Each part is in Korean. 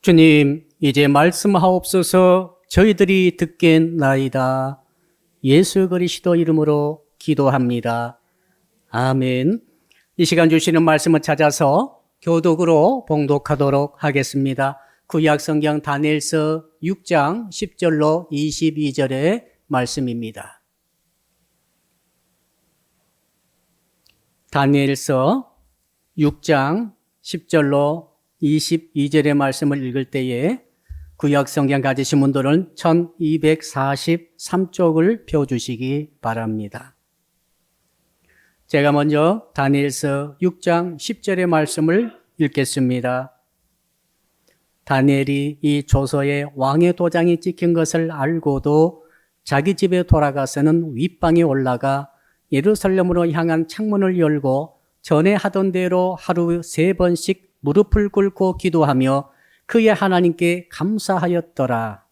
주님, 이제 말씀하옵소서. 저희들이 듣겠나이다. 예수 그리스도 이름으로 기도합니다. 아멘. 이 시간 주시는 말씀을 찾아서 교독으로 봉독하도록 하겠습니다. 구약 성경 다니엘서 6장 10절로 22절의 말씀입니다. 다니엘서 6장 10절로 22절의 말씀을 읽을 때에 구약 성경 가지신 분들은 1243쪽을 펴주시기 바랍니다. 제가 먼저 다니엘서 6장 10절의 말씀을 읽겠습니다. 다니엘이 이 조서에 왕의 도장이 찍힌 것을 알고도 자기 집에 돌아가서는 윗방에 올라가 예루살렘으로 향한 창문을 열고 전에 하던 대로 하루 3번씩 무릎을 꿇고 기도하며 그의 하나님께 감사하였더라.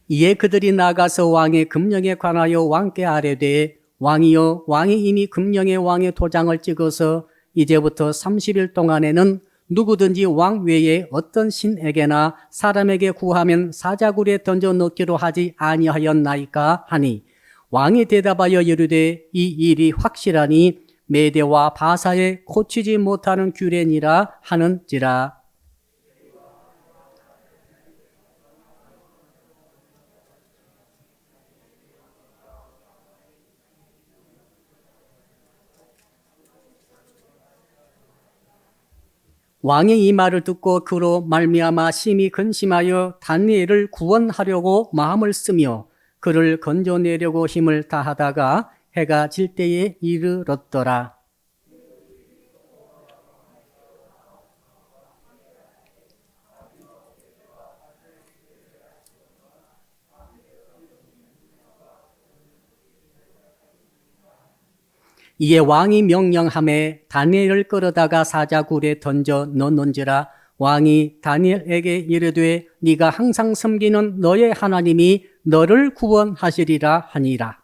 이에 그들이 나가서 왕의 금령에 관하여 왕께 아뢰되 왕이여, 왕이 이미 금령의 왕의 도장을 찍어서 이제부터 30일 동안에는 누구든지 왕 외에 어떤 신에게나 사람에게 구하면 사자굴에 던져 넣기로 하지 아니하였나이까 하니 왕이 대답하여 이르되 이 일이 확실하니 메대와 바사에 고치지 못하는 규례니라 하는지라. 왕이 이 말을 듣고 그로 말미암아 심히 근심하여 다니엘을 구원하려고 마음을 쓰며 그를 건져내려고 힘을 다하다가 해가 질 때에 이르렀더라. 이에 왕이 명령하매 다니엘을 끌어다가 사자굴에 던져 넣는지라. 왕이 다니엘에게 이르되 네가 항상 섬기는 너의 하나님이 너를 구원하시리라 하니라.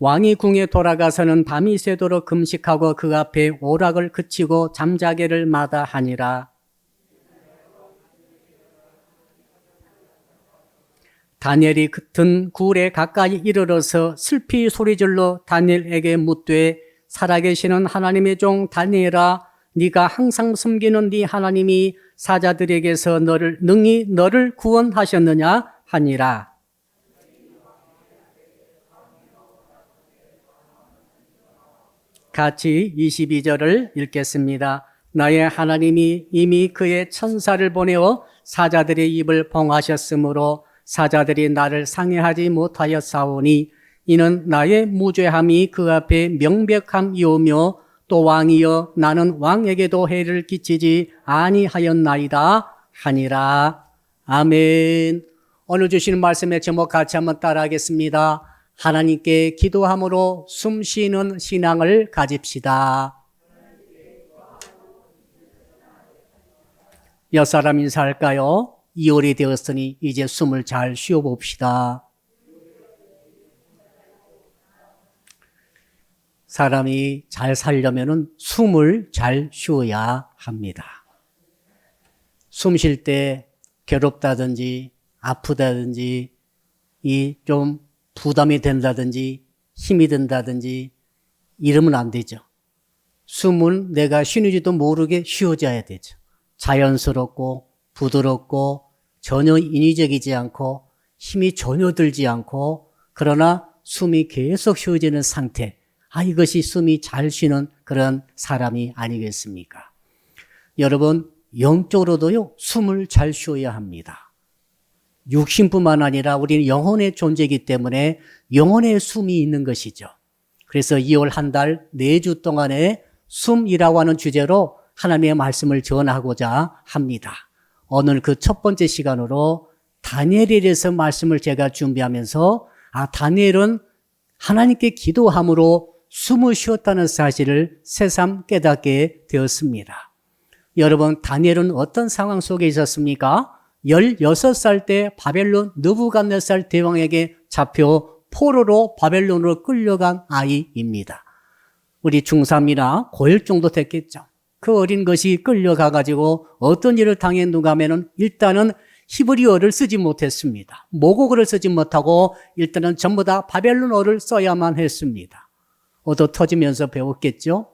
왕이 궁에 돌아가서는 밤이 새도록 금식하고 그 앞에 오락을 그치고 잠자개를 마다하니라. 다니엘이 든 굴에 가까이 이르러서 슬피 소리질러 다니엘에게 묻되 살아계시는 하나님의 종 다니엘아, 네가 항상 섬기는 네 하나님이 사자들에게서 능히 너를 구원하셨느냐 하니라. 같이 22절을 읽겠습니다. 나의 하나님이 이미 그의 천사를 보내어 사자들의 입을 봉하셨으므로 사자들이 나를 상해하지 못하였사오니 이는 나의 무죄함이 그 앞에 명백함이오며 또 왕이여 나는 왕에게도 해를 끼치지 아니하였나이다 하니라. 아멘. 오늘 주시는 말씀의 제목 같이 한번 따라하겠습니다. 하나님께 기도함으로 숨쉬는 신앙을 가집시다. 몇 사람 인사할까요? 2월이 되었으니 이제 숨을 잘 쉬어봅시다. 사람이 잘 살려면 숨을 잘 쉬어야 합니다. 숨 쉴 때 괴롭다든지 아프다든지 좀 부담이 된다든지 힘이 든다든지 이러면 안 되죠. 숨은 내가 쉬는지도 모르게 쉬어져야 되죠. 자연스럽고 부드럽고 전혀 인위적이지 않고 힘이 전혀 들지 않고 그러나 숨이 계속 쉬어지는 상태. 이것이 숨이 잘 쉬는 그런 사람이 아니겠습니까? 여러분, 영적으로도요, 숨을 잘 쉬어야 합니다. 육신뿐만 아니라 우리는 영혼의 존재이기 때문에 영혼의 숨이 있는 것이죠. 그래서 2월 한 달 4주 동안에 숨이라고 하는 주제로 하나님의 말씀을 전하고자 합니다. 오늘 그 첫 번째 시간으로 다니엘에 대해서 말씀을 제가 준비하면서 다니엘은 하나님께 기도함으로 숨을 쉬었다는 사실을 새삼 깨닫게 되었습니다. 여러분, 다니엘은 어떤 상황 속에 있었습니까? 16살 때 바벨론 느부갓네살 대왕에게 잡혀 포로로 바벨론으로 끌려간 아이입니다. 우리 중3이나 고1 정도 됐겠죠. 그 어린 것이 끌려가가지고 어떤 일을 당했는가 하면은 일단은 히브리어를 쓰지 못했습니다. 모국어를 쓰지 못하고 일단은 전부 다 바벨론어를 써야만 했습니다. 얻어 터지면서 배웠겠죠.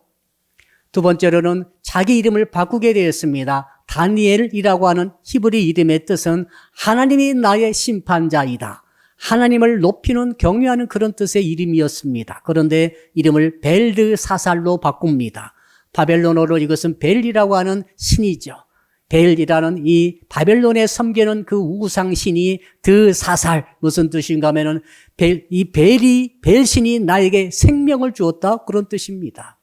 두 번째로는 자기 이름을 바꾸게 되었습니다. 다니엘이라고 하는 히브리 이름의 뜻은 하나님이 나의 심판자이다. 하나님을 높이는 경외하는 그런 뜻의 이름이었습니다. 그런데 이름을 벨드사살로 바꿉니다. 바벨론어로 이것은 벨이라고 하는 신이죠. 벨이라는 이 바벨론에 섬기는 그 우상신이 드사살, 무슨 뜻인가 하면은 이 벨신이 나에게 생명을 주었다, 그런 뜻입니다.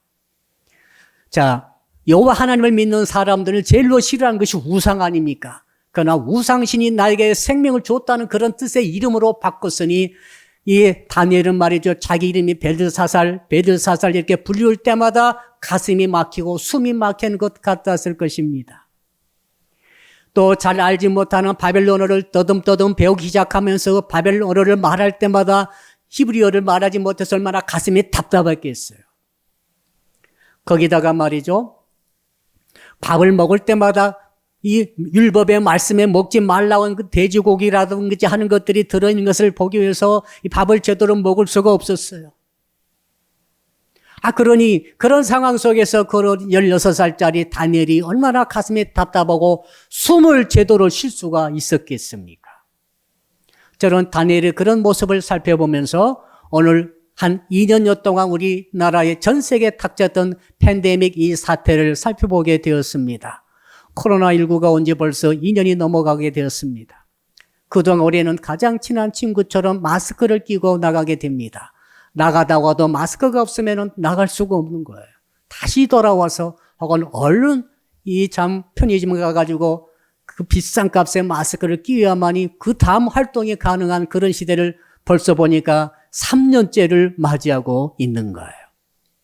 자, 여호와 하나님을 믿는 사람들을 제일로 싫어하는 것이 우상 아닙니까? 그러나 우상신이 나에게 생명을 줬다는 그런 뜻의 이름으로 바꿨으니 이 다니엘은 말이죠. 자기 이름이 벨드사살 이렇게 불릴 때마다 가슴이 막히고 숨이 막히는 것 같았을 것입니다. 또 잘 알지 못하는 바벨론어를 떠듬떠듬 배우기 시작하면서 바벨론어를 말할 때마다 히브리어를 말하지 못해서 얼마나 가슴이 답답했겠어요. 거기다가 말이죠. 밥을 먹을 때마다 이 율법의 말씀에 먹지 말라고 하는 그 돼지고기라든지 하는 것들이 들어있는 것을 보기 위해서 이 밥을 제대로 먹을 수가 없었어요. 그러니 그런 상황 속에서 그런 16살짜리 다니엘이 얼마나 가슴이 답답하고 숨을 제대로 쉴 수가 있었겠습니까? 저는 다니엘의 그런 모습을 살펴보면서 오늘 한 2년여 동안 우리나라의 전 세계에 닥쳤던 팬데믹 이 사태를 살펴보게 되었습니다. 코로나19가 온 지 벌써 2년이 넘어가게 되었습니다. 그동안 우리는 가장 친한 친구처럼 마스크를 끼고 나가게 됩니다. 나가다가도 마스크가 없으면 나갈 수가 없는 거예요. 다시 돌아와서 혹은 얼른 편의점 가가지고 그 비싼 값의 마스크를 끼워야만이 그 다음 활동이 가능한 그런 시대를 벌써 보니까 3년째를 맞이하고 있는 거예요.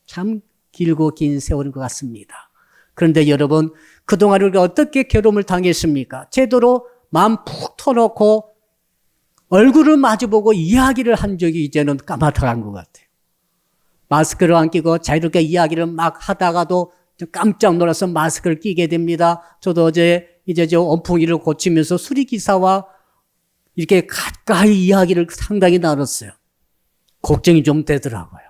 참 길고 긴 세월인 것 같습니다. 그런데 여러분, 그동안 우리가 어떻게 괴로움을 당했습니까? 제대로 마음 푹 터놓고 얼굴을 마주보고 이야기를 한 적이 이제는 까마득한 것 같아요. 마스크를 안 끼고 자유롭게 이야기를 막 하다가도 깜짝 놀라서 마스크를 끼게 됩니다. 저도 어제 저 원풍기를 고치면서 수리기사와 이렇게 가까이 이야기를 상당히 나눴어요. 걱정이 좀 되더라고요.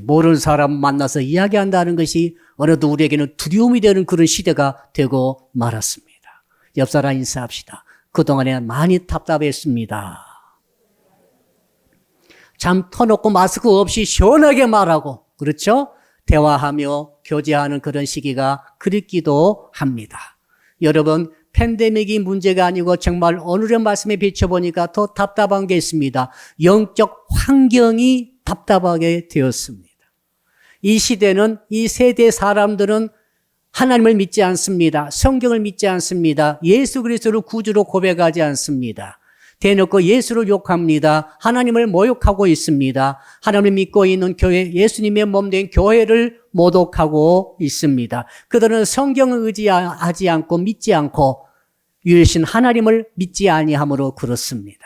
모르는 사람 만나서 이야기한다는 것이 어느덧 우리에게는 두려움이 되는 그런 시대가 되고 말았습니다. 옆 사람 인사합시다. 그동안에 많이 답답했습니다. 참 터놓고 마스크 없이 시원하게 말하고, 그렇죠? 대화하며 교제하는 그런 시기가 그립기도 합니다. 여러분, 팬데믹이 문제가 아니고 정말 오늘의 말씀에 비춰보니까 더 답답한 게 있습니다. 영적 환경이 답답하게 되었습니다. 이 시대는, 이 세대 사람들은 하나님을 믿지 않습니다. 성경을 믿지 않습니다. 예수 그리스도를 구주로 고백하지 않습니다. 대놓고 예수를 욕합니다. 하나님을 모욕하고 있습니다. 하나님을 믿고 있는 교회, 예수님의 몸된 교회를 모독하고 있습니다. 그들은 성경을 의지하지 않고 믿지 않고 유일신 하나님을 믿지 아니함으로 그렇습니다.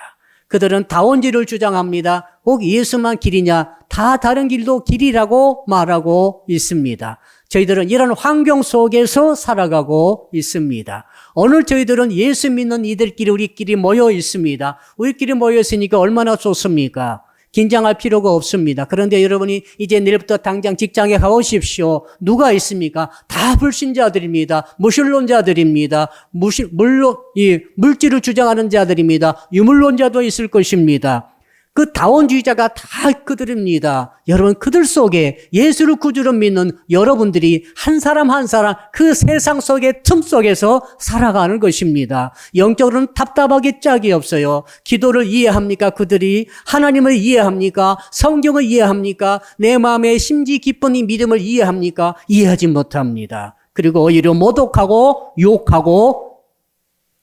그들은 다원지를 주장합니다. 꼭 예수만 길이냐? 다 다른 길도 길이라고 말하고 있습니다. 저희들은 이런 환경 속에서 살아가고 있습니다. 오늘 저희들은 예수 믿는 이들끼리 우리끼리 모여 있습니다. 우리끼리 모여 있으니까 얼마나 좋습니까? 긴장할 필요가 없습니다. 그런데 여러분이 이제 내일부터 당장 직장에 가보십시오. 누가 있습니까? 다 불신자들입니다. 무신론자들입니다. 물질을 주장하는 자들입니다. 유물론자도 있을 것입니다. 그 다원주의자가 다 그들입니다. 여러분, 그들 속에 예수를 구주로 믿는 여러분들이 한 사람 한 사람 그 세상 속의 틈 속에서 살아가는 것입니다. 영적으로는 답답하게 짝이 없어요. 기도를 이해합니까? 그들이 하나님을 이해합니까? 성경을 이해합니까? 내 마음의 심지 깊은 이 믿음을 이해합니까? 이해하지 못합니다. 그리고 오히려 모독하고 욕하고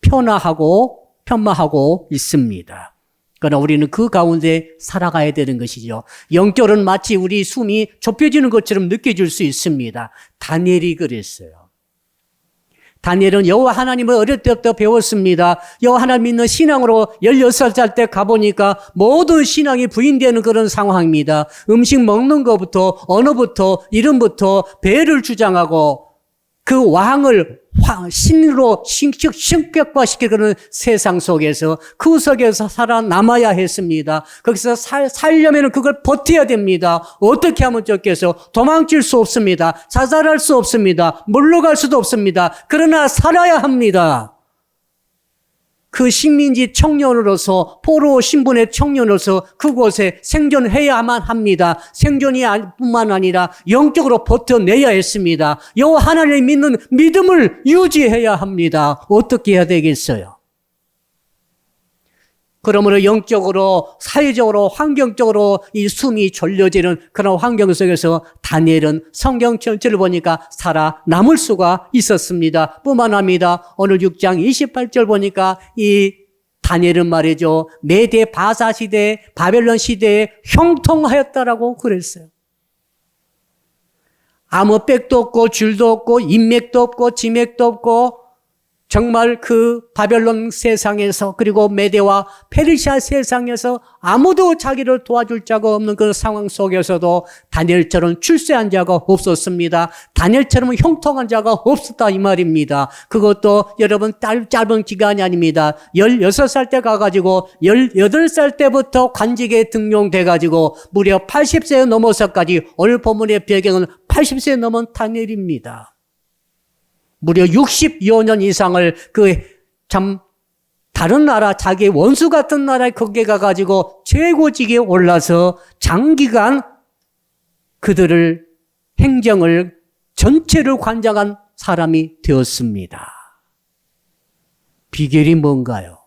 편마하고 있습니다. 그러나 우리는 그 가운데 살아가야 되는 것이죠. 영적으로는 마치 우리 숨이 좁혀지는 것처럼 느껴질 수 있습니다. 다니엘이 그랬어요. 다니엘은 여호와 하나님을 어릴 때부터 배웠습니다. 여호와 하나님 믿는 신앙으로 16살 때 가보니까 모든 신앙이 부인되는 그런 상황입니다. 음식 먹는 것부터 언어부터 이름부터 배를 주장하고 그 왕을 신으로 신격화시키는 세상 속에서 그 속에서 살아남아야 했습니다. 거기서 살려면 그걸 버텨야 됩니다. 어떻게 하면 좋겠어요? 도망칠 수 없습니다. 자살할 수 없습니다. 물러갈 수도 없습니다. 그러나 살아야 합니다. 그 식민지 청년으로서 포로 신분의 청년으로서 그곳에 생존해야만 합니다. 생존이 뿐만 아니라 영적으로 버텨내야 했습니다. 여호와 하나님을 믿는 믿음을 유지해야 합니다. 어떻게 해야 되겠어요? 그러므로 영적으로, 사회적으로, 환경적으로 이 숨이 졸려지는 그런 환경 속에서 다니엘은 성경 전체를 보니까 살아남을 수가 있었습니다. 뿐만 아니라 오늘 6장 28절 보니까 이 다니엘은 말이죠. 메대 바사 시대, 바벨론 시대에 형통하였다라고 그랬어요. 아무 빽도 없고 줄도 없고 인맥도 없고 지맥도 없고 정말 그 바벨론 세상에서 그리고 메대와 페르시아 세상에서 아무도 자기를 도와줄 자가 없는 그런 상황 속에서도 다니엘처럼 출세한 자가 없었습니다. 다니엘처럼 형통한 자가 없었다 이 말입니다. 그것도 여러분 짧은 기간이 아닙니다. 16살 때 가가지고 18살 때부터 관직에 등용돼가지고 무려 80세에 넘어서까지 오늘 본문의 배경은 80세 넘은 다니엘입니다. 무려 60여 년 이상을 다른 나라, 자기의 원수 같은 나라에 거기에 가가지고 최고직에 올라서 장기간 그들을 행정을 전체를 관장한 사람이 되었습니다. 비결이 뭔가요?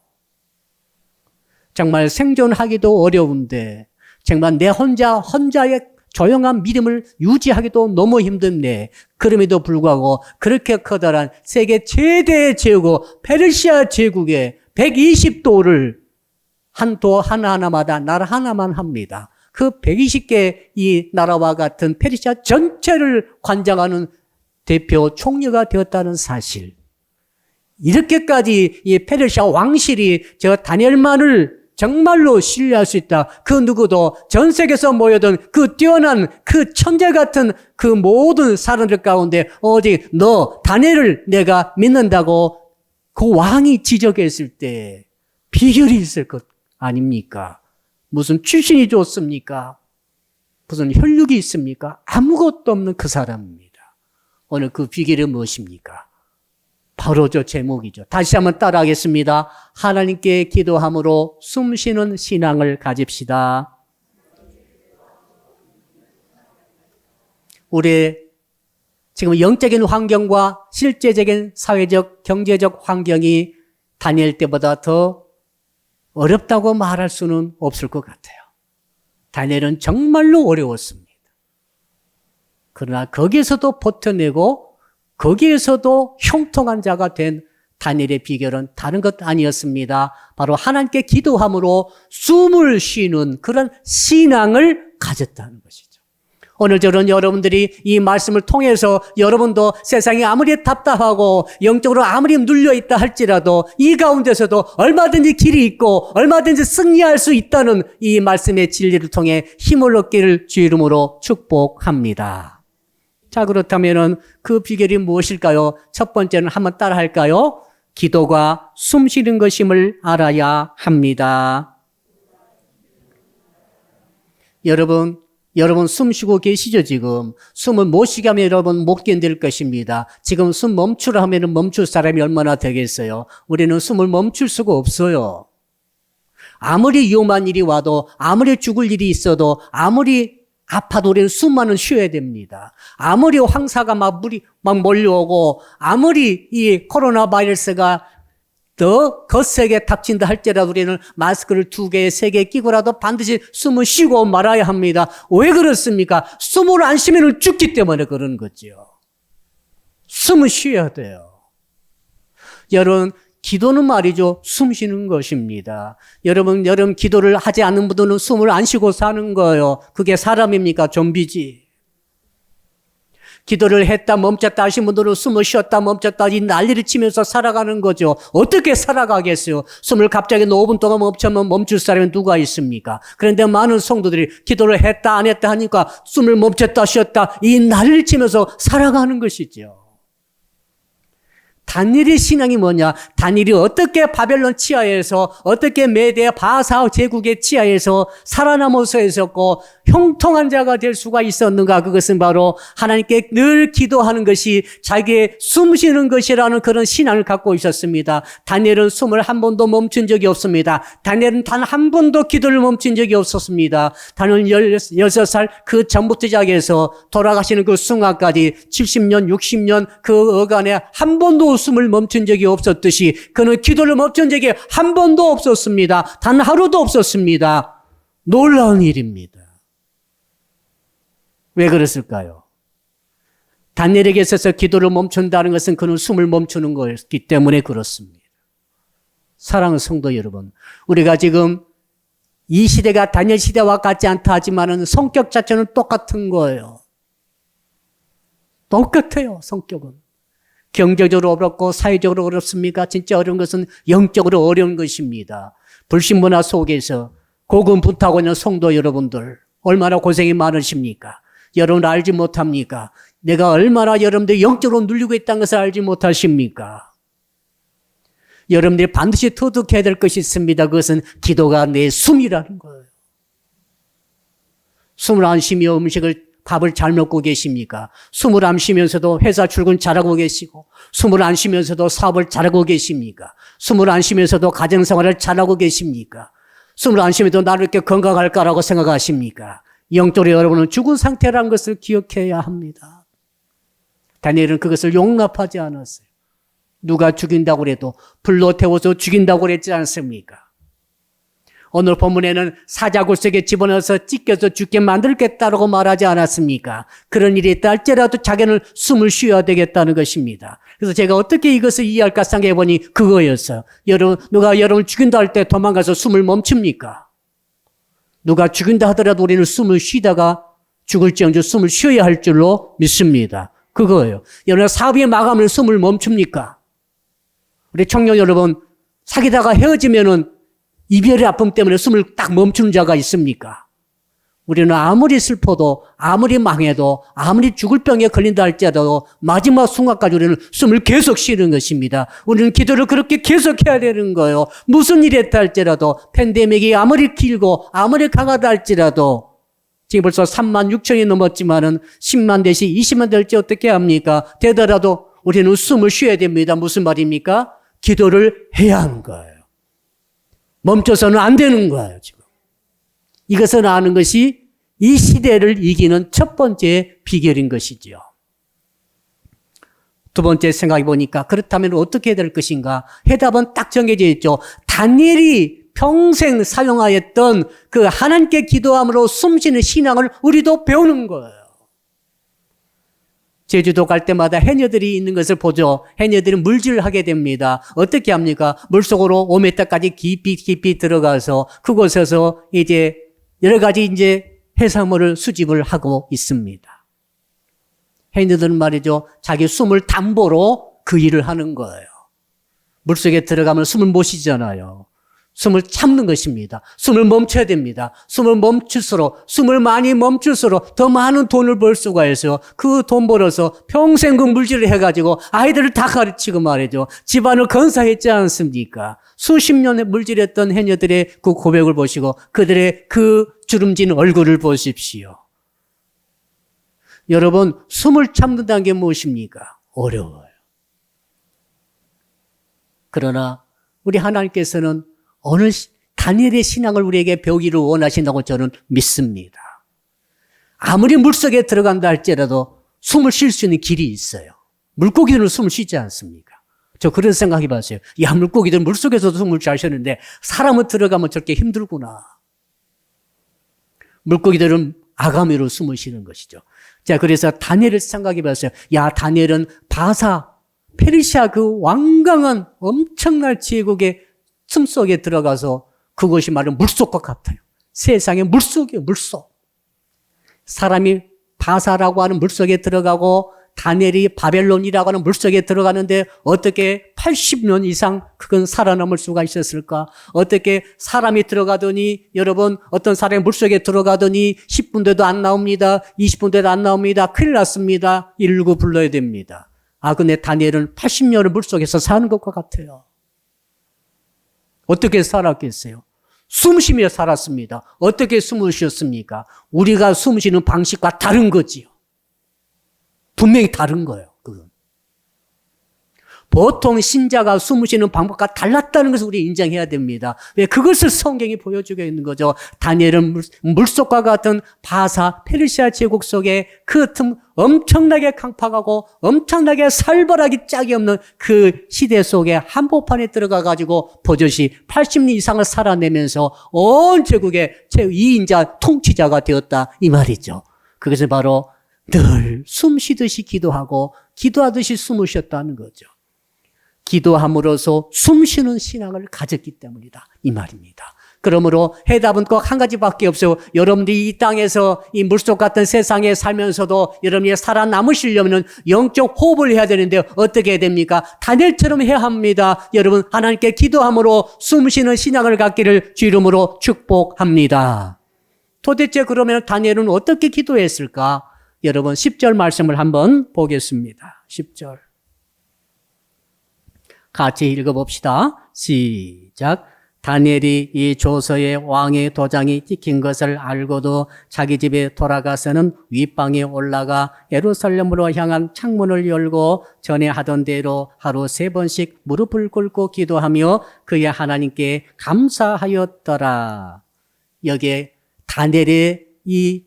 정말 생존하기도 어려운데 정말 내 혼자의 조용한 믿음을 유지하기도 너무 힘든데 그럼에도 불구하고 그렇게 커다란 세계 최대의 제국 페르시아 제국의 120도를 한 도 하나하나마다 나라 하나만 합니다. 그 120개 이 나라와 같은 페르시아 전체를 관장하는 대표 총리가 되었다는 사실. 이렇게까지 이 페르시아 왕실이 저 다니엘만을 정말로 신뢰할 수 있다. 그 누구도 전 세계에서 모여든 그 뛰어난 그 천재 같은 그 모든 사람들 가운데 오직 너 다니엘을 내가 믿는다고 그 왕이 지적했을 때 비결이 있을 것 아닙니까? 무슨 출신이 좋습니까? 무슨 혈육이 있습니까? 아무것도 없는 그 사람입니다. 오늘 그 비결이 무엇입니까? 바로 저 제목이죠. 다시 한번 따라하겠습니다. 하나님께 기도함으로 숨쉬는 신앙을 가집시다. 우리 지금 영적인 환경과 실제적인 사회적, 경제적 환경이 다니엘 때보다 더 어렵다고 말할 수는 없을 것 같아요. 다니엘은 정말로 어려웠습니다. 그러나 거기에서도 버텨내고 거기에서도 형통한 자가 된 다니엘의 비결은 다른 것 아니었습니다. 바로 하나님께 기도함으로 숨을 쉬는 그런 신앙을 가졌다는 것이죠. 오늘 저는 여러분들이 이 말씀을 통해서 여러분도 세상이 아무리 답답하고 영적으로 아무리 눌려있다 할지라도 이 가운데서도 얼마든지 길이 있고 얼마든지 승리할 수 있다는 이 말씀의 진리를 통해 힘을 얻기를 주 이름으로 축복합니다. 자, 그렇다면은 그 비결이 무엇일까요? 첫 번째는 한번 따라 할까요? 기도가 숨 쉬는 것임을 알아야 합니다. 여러분 숨 쉬고 계시죠, 지금? 숨을 못 쉬게 하면 여러분 못 견딜 것입니다. 지금 숨 멈추라 하면 멈출 사람이 얼마나 되겠어요? 우리는 숨을 멈출 수가 없어요. 아무리 위험한 일이 와도, 아무리 죽을 일이 있어도, 아무리 아파도 우리는 숨만은 쉬어야 됩니다. 아무리 황사가 막 몰려오고, 아무리 이 코로나 바이러스가 더 거세게 닥친다 할지라도 우리는 마스크를 2개, 3개 끼고라도 반드시 숨을 쉬고 말아야 합니다. 왜 그렇습니까? 숨을 안 쉬면 죽기 때문에 그런 거죠. 숨을 쉬어야 돼요. 여러분, 기도는 말이죠. 숨 쉬는 것입니다. 여러분 기도를 하지 않는 분들은 숨을 안 쉬고 사는 거예요. 그게 사람입니까? 좀비지. 기도를 했다 멈췄다 하신 분들은 숨을 쉬었다 멈췄다 이 난리를 치면서 살아가는 거죠. 어떻게 살아가겠어요? 숨을 갑자기 5분 동안 멈추면 멈출 사람이 누가 있습니까? 그런데 많은 성도들이 기도를 했다 안 했다 하니까 숨을 멈췄다 쉬었다 이 난리를 치면서 살아가는 것이죠. 다니엘의 신앙이 뭐냐? 다니엘이 어떻게 바벨론 치하에서 어떻게 메대 바사 제국의 치하에서 살아남아서 있었고 형통한 자가 될 수가 있었는가? 그것은 바로 하나님께 늘 기도하는 것이 자기의 숨 쉬는 것이라는 그런 신앙을 갖고 있었습니다. 다니엘은 숨을 한 번도 멈춘 적이 없습니다. 다니엘은 단 한 번도 기도를 멈춘 적이 없었습니다. 다니엘은 16살 그 전부터 시작해서 돌아가시는 그 순간까지 70년, 60년 그 어간에 한 번도 숨을 멈춘 적이 없었듯이 그는 기도를 멈춘 적이 한 번도 없었습니다. 단 하루도 없었습니다. 놀라운 일입니다. 왜 그랬을까요? 다니엘에게 있어서 기도를 멈춘다는 것은 그는 숨을 멈추는 것이기 때문에 그렇습니다. 사랑하는 성도 여러분, 우리가 지금 이 시대가 다니엘 시대와 같지 않다 하지만은 성격 자체는 똑같은 거예요. 똑같아요, 성격은. 경제적으로 어렵고 사회적으로 어렵습니까? 진짜 어려운 것은 영적으로 어려운 것입니다. 불신문화 속에서 고군분투하고 있는 성도 여러분들 얼마나 고생이 많으십니까? 여러분 알지 못합니까? 내가 얼마나 여러분들이 영적으로 눌리고 있다는 것을 알지 못하십니까? 여러분들이 반드시 터득해야 될 것이 있습니다. 그것은 기도가 내 숨이라는 거예요. 숨을 안 쉬며 밥을 잘 먹고 계십니까? 숨을 안 쉬면서도 회사 출근 잘하고 계시고, 숨을 안 쉬면서도 사업을 잘하고 계십니까? 숨을 안 쉬면서도 가정생활을 잘하고 계십니까? 숨을 안 쉬면서도 나를 이렇게 건강할까라고 생각하십니까? 영적으로 여러분은 죽은 상태라는 것을 기억해야 합니다. 다니엘은 그것을 용납하지 않았어요. 누가 죽인다고 해도 불로 태워서 죽인다고 그랬지 않습니까? 오늘 본문에는 사자굴 속에 집어넣어서 찢겨서 죽게 만들겠다라고 말하지 않았습니까? 그런 일이 있다 할지라도 자기는 숨을 쉬어야 되겠다는 것입니다. 그래서 제가 어떻게 이것을 이해할까 생각해 보니 그거였어요. 누가 여러분을 죽인다 할 때 도망가서 숨을 멈춥니까? 누가 죽인다 하더라도 우리는 숨을 쉬다가 죽을지언정 숨을 쉬어야 할 줄로 믿습니다. 그거예요. 여러분 사업이 마감을 숨을 멈춥니까? 우리 청년 여러분 사귀다가 헤어지면은 이별의 아픔 때문에 숨을 딱 멈추는 자가 있습니까? 우리는 아무리 슬퍼도 아무리 망해도 아무리 죽을 병에 걸린다 할지라도 마지막 순간까지 우리는 숨을 계속 쉬는 것입니다. 우리는 기도를 그렇게 계속해야 되는 거예요. 무슨 일이 있다 할지라도 팬데믹이 아무리 길고 아무리 강하다 할지라도 지금 벌써 3만 6천이 넘었지만은 10만 대시 20만 될지 어떻게 합니까? 되더라도 우리는 숨을 쉬어야 됩니다. 무슨 말입니까? 기도를 해야 하는 거예요. 멈춰서는 안 되는 거예요, 지금. 이것을 아는 것이 이 시대를 이기는 첫 번째 비결인 것이죠. 두 번째 생각해 보니까 그렇다면 어떻게 해야 될 것인가? 해답은 딱 정해져 있죠. 다니엘이 평생 사용하였던 그 하나님께 기도함으로 숨쉬는 신앙을 우리도 배우는 거예요. 제주도 갈 때마다 해녀들이 있는 것을 보죠. 해녀들은 물질을 하게 됩니다. 어떻게 합니까? 물속으로 5m까지 깊이 들어가서 그곳에서 이제 여러 가지 이제 해산물을 수집을 하고 있습니다. 해녀들은 말이죠. 자기 숨을 담보로 그 일을 하는 거예요. 물속에 들어가면 숨을 못 쉬잖아요. 숨을 참는 것입니다. 숨을 멈춰야 됩니다. 숨을 많이 멈출수록 더 많은 돈을 벌 수가 있어요. 그 돈 벌어서 평생 그 물질을 해가지고 아이들을 다 가르치고 말이죠. 집안을 건사했지 않습니까? 수십 년의 물질했던 해녀들의 그 고백을 보시고 그들의 그 주름진 얼굴을 보십시오. 여러분, 숨을 참는다는 게 무엇입니까? 어려워요. 그러나 우리 하나님께서는 오늘 다니엘의 신앙을 우리에게 배우기를 원하신다고 저는 믿습니다. 아무리 물속에 들어간다 할지라도 숨을 쉴 수 있는 길이 있어요. 물고기들은 숨을 쉬지 않습니까? 저 그런 생각해 봤어요. 야, 물고기들은 물속에서도 숨을 잘 쉬는데 사람은 들어가면 저렇게 힘들구나. 물고기들은 아가미로 숨을 쉬는 것이죠. 자, 그래서 다니엘을 생각해 봤어요. 야, 다니엘은 페르시아 그 완강한 엄청난 제국의 틈 속에 들어가서 그것이 말은 물속과 같아요. 세상의 물속이에요, 물속. 사람이 바사라고 하는 물속에 들어가고 다니엘이 바벨론이라고 하는 물속에 들어가는데 어떻게 80년 이상 그건 살아남을 수가 있었을까? 어떻게 사람이 들어가더니 여러분 어떤 사람이 물속에 들어가더니 10분 돼도 안 나옵니다. 20분 돼도 안 나옵니다. 큰일 났습니다. 119 불러야 됩니다. 근데 다니엘은 80년을 물속에서 사는 것과 같아요. 어떻게 살았겠어요? 숨쉬며 살았습니다. 어떻게 숨을 쉬었습니까? 우리가 숨 쉬는 방식과 다른 거지요. 분명히 다른 거예요. 그건. 보통 신자가 숨 쉬는 방법과 달랐다는 것을 우리 인정해야 됩니다. 왜? 그것을 성경이 보여주고 있는 거죠. 다니엘은 물속과 같은 바사 페르시아 제국 속에 그 틈 엄청나게 강팍하고 엄청나게 살벌하기 짝이 없는 그 시대 속에 한복판에 들어가 가지고 버젓이 80년 이상을 살아내면서 온 제국의 제2인자 통치자가 되었다 이 말이죠. 그것은 바로 늘 숨 쉬듯이 기도하고 기도하듯이 숨을 쉬었다는 거죠. 기도함으로써 숨 쉬는 신앙을 가졌기 때문이다 이 말입니다. 그러므로 해답은 꼭 한 가지밖에 없어요. 여러분들이 이 땅에서 이 물속 같은 세상에 살면서도 여러분이 살아남으시려면 영적 호흡을 해야 되는데 어떻게 해야 됩니까? 다니엘처럼 해야 합니다. 여러분 하나님께 기도함으로 숨 쉬는 신앙을 갖기를 주 이름으로 축복합니다. 도대체 그러면 다니엘은 어떻게 기도했을까? 여러분 10절 말씀을 한번 보겠습니다. 10절 같이 읽어봅시다. 시작. 다니엘이 이 조서에 왕의 도장이 찍힌 것을 알고도 자기 집에 돌아가서는 윗방에 올라가 예루살렘으로 향한 창문을 열고 전에 하던 대로 하루 3번씩 무릎을 꿇고 기도하며 그의 하나님께 감사하였더라. 여기에 다니엘의 이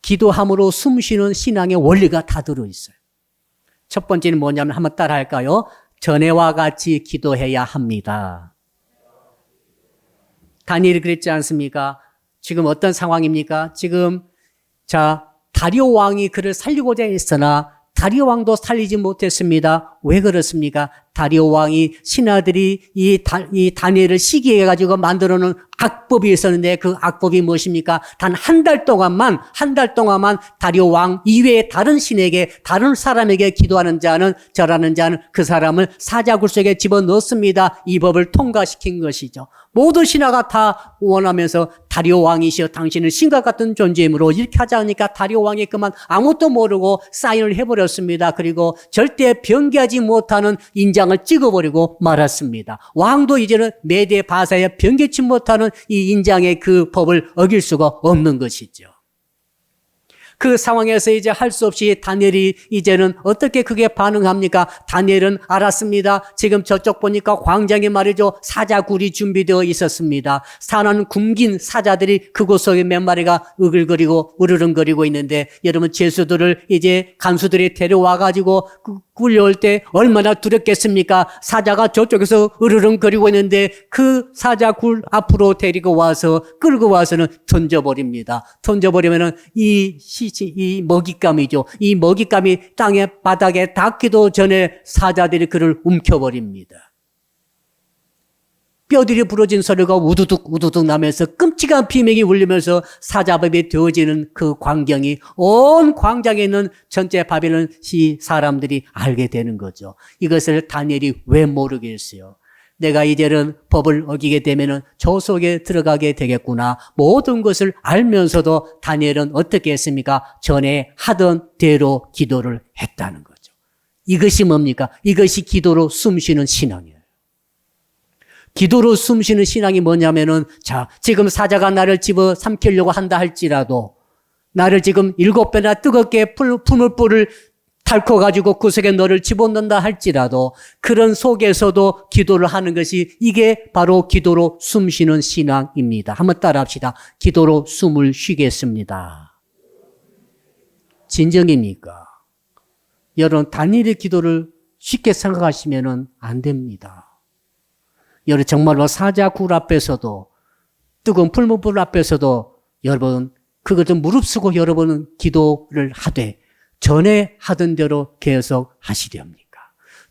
기도함으로 숨쉬는 신앙의 원리가 다 들어있어요. 첫 번째는 뭐냐면 한번 따라 할까요? 전에와 같이 기도해야 합니다. 다니엘이 그랬지 않습니까? 지금 어떤 상황입니까? 지금 다리오 왕이 그를 살리고자 했으나 다리오 왕도 살리지 못했습니다. 왜 그렇습니까? 다리오 왕이 신하들이 이 다니엘을 시기해가지고 만들어 놓은 악법이 있었는데 그 악법이 무엇입니까? 단 한 달 동안만 다리오 왕 이외에 다른 신에게 다른 사람에게 기도하는 자는 절하는 자는 그 사람을 사자굴 속에 집어넣습니다. 이 법을 통과시킨 것이죠. 모든 신하가 다 원하면서 다리오 왕이시여 당신은 신과 같은 존재이므로 이렇게 하지 않으니까 다리오 왕이 그만 아무것도 모르고 사인을 해버렸습니다. 그리고 절대 변개하지 못하는 인장을 찍어버리고 말았습니다. 왕도 이제는 메대 바사에 변개치 못하는 이 인장의 그 법을 어길 수가 없는 것이죠. 그 상황에서 이제 할 수 없이 다니엘이 이제는 어떻게 그게 반응합니까? 다니엘은 알았습니다. 지금 저쪽 보니까 광장에 말이죠. 사자굴이 준비되어 있었습니다. 사나운 굶긴 사자들이 그곳 속에 몇 마리가 으글거리고 으르렁거리고 있는데 여러분 죄수들을 이제 간수들이 데려와가지고 굴려올 때 얼마나 두렵겠습니까? 사자가 저쪽에서 으르렁거리고 있는데 그 사자굴 앞으로 데리고 와서 끌고 와서는 던져버립니다. 던져버리면은 이 먹잇감이죠. 이 먹잇감이 땅에 바닥에 닿기도 전에 사자들이 그를 움켜버립니다. 뼈들이 부러진 소리가 우두둑 나면서 끔찍한 비명이 울리면서 사자밥이 되어지는 그 광경이 온 광장에 있는 전체 바벨론 시 사람들이 알게 되는 거죠. 이것을 다니엘이 왜 모르겠어요? 내가 이제는 법을 어기게 되면은 저 속에 들어가게 되겠구나. 모든 것을 알면서도 다니엘은 어떻게 했습니까? 전에 하던 대로 기도를 했다는 거죠. 이것이 뭡니까? 이것이 기도로 숨쉬는 신앙이에요. 기도로 숨쉬는 신앙이 뭐냐면은 지금 사자가 나를 집어 삼키려고 한다 할지라도 나를 지금 7배나 뜨겁게 풀물불을 닳고 그 속에 너를 집어넣는다 할지라도 그런 속에서도 기도를 하는 것이 이게 바로 기도로 숨쉬는 신앙입니다. 한번 따라 합시다. 기도로 숨을 쉬겠습니다. 진정입니까? 여러분 다니엘의 기도를 쉽게 생각하시면 안 됩니다. 여러분 정말로 사자굴 앞에서도 뜨거운 풀무불 앞에서도 여러분 그것을 무릅쓰고 여러분은 기도를 하되 전에 하던 대로 계속 하시렵니까?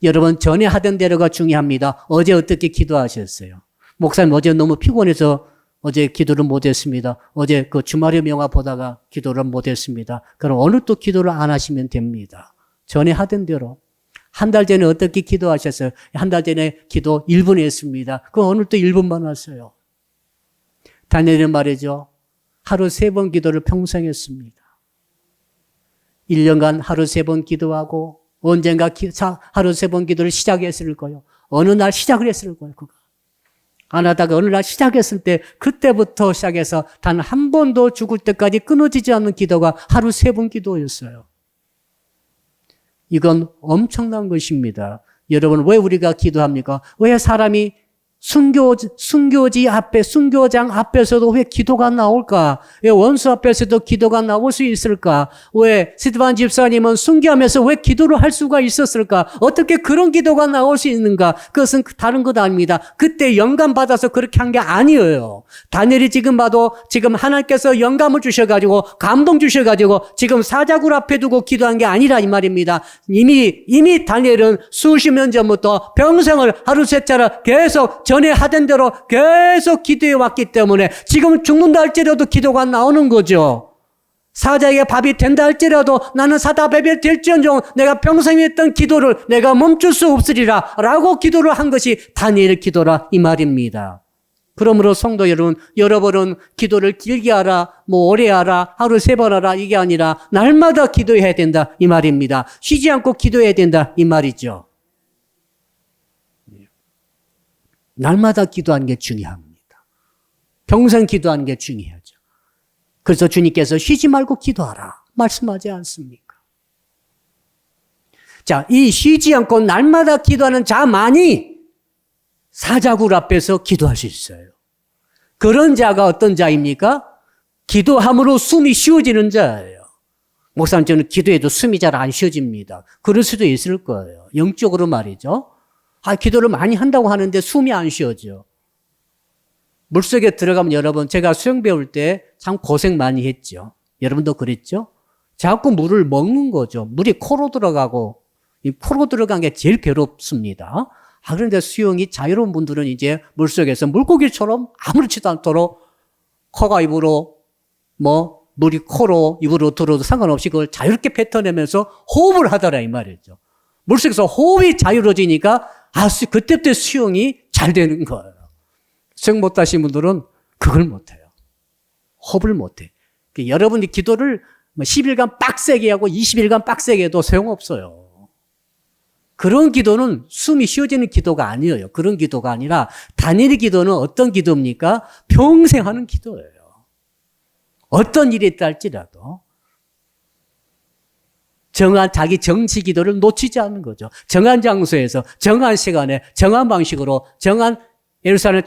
여러분 전에 하던 대로가 중요합니다. 어제 어떻게 기도하셨어요? 목사님 어제 너무 피곤해서 어제 기도를 못했습니다. 어제 그 주말의 명화 보다가 기도를 못했습니다. 그럼 오늘 또 기도를 안 하시면 됩니다. 전에 하던 대로. 한 달 전에 어떻게 기도하셨어요? 한 달 전에 기도 1분 했습니다. 그럼 오늘 또 1분만 하세요. 다니엘은 말이죠. 하루 3번 기도를 평생 했습니다. 1년간 하루 3번 기도하고 언젠가 하루 3번 기도를 시작했을 거예요. 어느 날 시작을 했을 거예요. 그거. 안 하다가 어느 날 시작했을 때 그때부터 시작해서 단 한 번도 죽을 때까지 끊어지지 않는 기도가 하루 3번 기도였어요. 이건 엄청난 것입니다. 여러분 왜 우리가 기도합니까? 왜 사람이 순교지 앞에, 순교장 앞에서도 왜 기도가 나올까? 왜 원수 앞에서도 기도가 나올 수 있을까? 왜 스테반 집사님은 순교하면서 왜 기도를 할 수가 있었을까? 어떻게 그런 기도가 나올 수 있는가? 그것은 다른 것 아닙니다. 그때 영감 받아서 그렇게 한 게 아니에요. 다니엘이 지금 봐도 지금 하나님께서 영감을 주셔가지고 감동 주셔가지고 지금 사자굴 앞에 두고 기도한 게 아니라 이 말입니다. 이미 다니엘은 수십 년 전부터 평생을 하루 세차를 계속 전에 하던 대로 계속 기도해 왔기 때문에 지금 죽는다 할지라도 기도가 나오는 거죠. 사자에게 밥이 된다 할지라도 나는 사다밥이 될지언정 내가 평생 했던 기도를 내가 멈출 수 없으리라 라고 기도를 한 것이 다니엘의 기도라 이 말입니다. 그러므로 성도 여러분은 기도를 길게 하라, 오래 하라, 하루 3번 하라 이게 아니라 날마다 기도해야 된다 이 말입니다. 쉬지 않고 기도해야 된다 이 말이죠. 날마다 기도하는 게 중요합니다. 평생 기도하는 게 중요하죠. 그래서 주님께서 쉬지 말고 기도하라 말씀하지 않습니까? 자, 이 쉬지 않고 날마다 기도하는 자만이 사자굴 앞에서 기도할 수 있어요. 그런 자가 어떤 자입니까? 기도함으로 숨이 쉬어지는 자예요. 목사님 저는 기도해도 숨이 잘 안 쉬어집니다. 그럴 수도 있을 거예요. 영적으로 말이죠. 기도를 많이 한다고 하는데 숨이 안 쉬어져. 물속에 들어가면 여러분 제가 수영 배울 때 참 고생 많이 했죠. 여러분도 그랬죠? 자꾸 물을 먹는 거죠. 물이 코로 들어가고 이 코로 들어간 게 제일 괴롭습니다. 그런데 수영이 자유로운 분들은 이제 물속에서 물고기처럼 아무렇지도 않도록 코가 입으로 물이 코로 입으로 들어도 상관없이 그걸 자유롭게 뱉어내면서 호흡을 하더라 이 말이죠. 물속에서 호흡이 자유로워지니까 그때부터 수영이 잘 되는 거예요. 수영 못하신 분들은 그걸 못해요. 호흡을 못해. 여러분이 기도를 10일간 빡세게 하고 20일간 빡세게 해도 소용없어요. 그런 기도는 숨이 쉬어지는 기도가 아니에요. 그런 기도가 아니라 다니엘의 기도는 어떤 기도입니까? 평생 하는 기도예요. 어떤 일이 있다 할지라도 정한 자기 정치 기도를 놓치지 않는 거죠. 정한 장소에서 정한 시간에 정한 방식으로 정한 예루살렘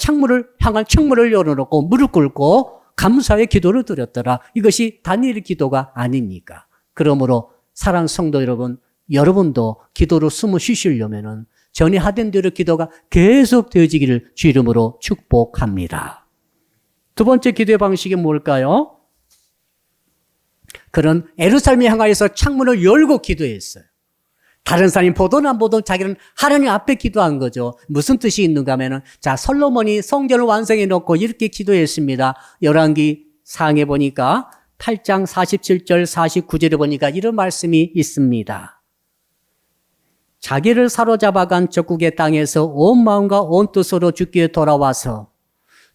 향한 창문을 열어놓고 무릎 꿇고 감사의 기도를 드렸더라. 이것이 다니엘의 기도가 아닙니까? 그러므로 사랑하는 성도 여러분, 여러분도 기도로 숨을 쉬시려면은 전에 하던 대로 기도가 계속 되어지기를 주 이름으로 축복합니다. 두 번째 기도의 방식이 뭘까요? 그런 예루살렘에 향하여서 창문을 열고 기도했어요. 다른 사람이 보든 안 보든 자기는 하나님 앞에 기도한 거죠. 무슨 뜻이 있는가 하면은 솔로몬이 성전을 완성해 놓고 이렇게 기도했습니다. 열왕기 상에 보니까 8장 47절 49절에 보니까 이런 말씀이 있습니다. 자기를 사로잡아간 적국의 땅에서 온 마음과 온 뜻으로 주께 돌아와서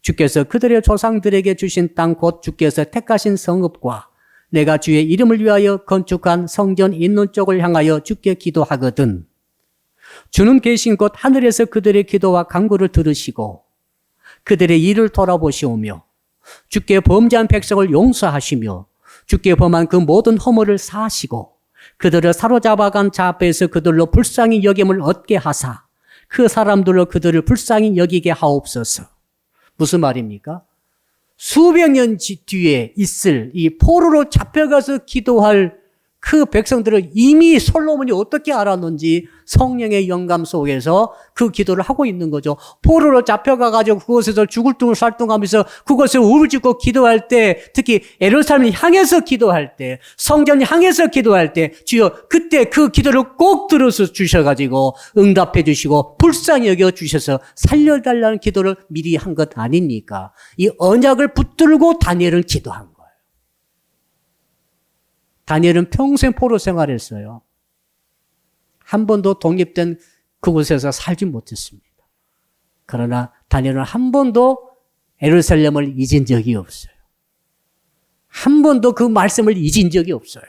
주께서 그들의 조상들에게 주신 땅 곧 주께서 택하신 성읍과 내가 주의 이름을 위하여 건축한 성전 있는 쪽을 향하여 주께 기도하거든. 주는 계신 곳 하늘에서 그들의 기도와 간구를 들으시고 그들의 일을 돌아보시오며 주께 범죄한 백성을 용서하시며 주께 범한 그 모든 허물을 사하시고 그들을 사로잡아간 자 앞에서 그들로 불쌍히 여김을 얻게 하사 그 사람들로 그들을 불쌍히 여기게 하옵소서. 무슨 말입니까? 수백 년 뒤에 있을 이 포로로 잡혀가서 기도할 그 백성들을 이미 솔로몬이 어떻게 알았는지 성령의 영감 속에서 그 기도를 하고 있는 거죠. 포로로 잡혀가가지고 그곳에서 죽을 둥 살둥하면서 그곳에 울부짖고 기도할 때, 특히 예루살렘을 향해서 기도할 때, 성전 향해서 기도할 때, 주여 그때 그 기도를 꼭 들어서 주셔가지고 응답해 주시고 불쌍히 여겨 주셔서 살려달라는 기도를 미리 한 것 아닙니까? 이 언약을 붙들고 다니엘은 기도한 거예요. 다니엘은 평생 포로 생활했어요. 한 번도 독립된 그곳에서 살지 못했습니다. 그러나 다니엘은 한 번도 예루살렘을 잊은 적이 없어요. 한 번도 그 말씀을 잊은 적이 없어요.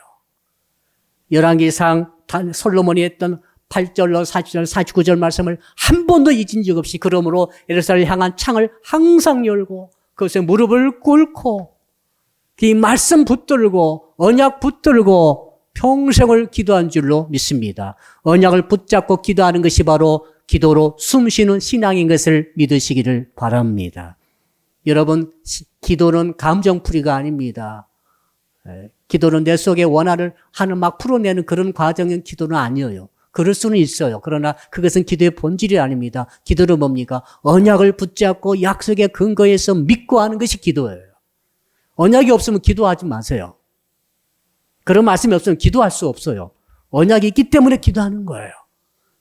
열왕기상 솔로몬이 했던 8절로 40절, 49절 말씀을 한 번도 잊은 적 없이 그러므로 예루살렘을 향한 창을 항상 열고 그것에 무릎을 꿇고 이 말씀 붙들고 언약 붙들고 평생을 기도한 줄로 믿습니다. 언약을 붙잡고 기도하는 것이 바로 기도로 숨쉬는 신앙인 것을 믿으시기를 바랍니다. 여러분, 기도는 감정풀이가 아닙니다. 기도는 내 속에 원한을 하는 막 풀어내는 그런 과정은 기도는 아니에요. 그럴 수는 있어요. 그러나 그것은 기도의 본질이 아닙니다. 기도는 뭡니까? 언약을 붙잡고 약속의 근거에서 믿고 하는 것이 기도예요. 언약이 없으면 기도하지 마세요. 그런 말씀이 없으면 기도할 수 없어요. 언약이 있기 때문에 기도하는 거예요.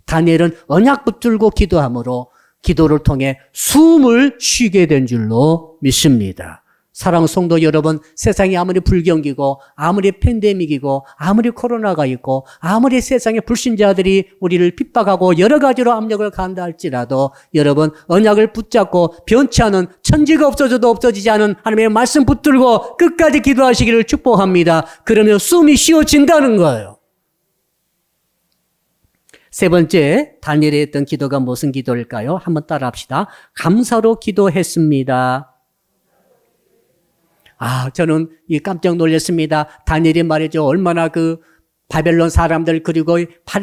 다니엘은 언약 붙들고 기도함으로 기도를 통해 숨을 쉬게 된 줄로 믿습니다. 사랑하는 성도 여러분, 세상이 아무리 불경기고 아무리 팬데믹이고 아무리 코로나가 있고 아무리 세상의 불신자들이 우리를 핍박하고 여러 가지로 압력을 가한다 할지라도 여러분 언약을 붙잡고 변치 않은 천지가 없어져도 없어지지 않은 하나님의 말씀 붙들고 끝까지 기도하시기를 축복합니다. 그러면 숨이 쉬어진다는 거예요. 세 번째, 다니엘이 했던 기도가 무슨 기도일까요? 한번 따라 합시다. 감사로 기도했습니다. 저는 깜짝 놀랐습니다. 다니엘이 말이죠. 얼마나 그 바벨론 사람들 그리고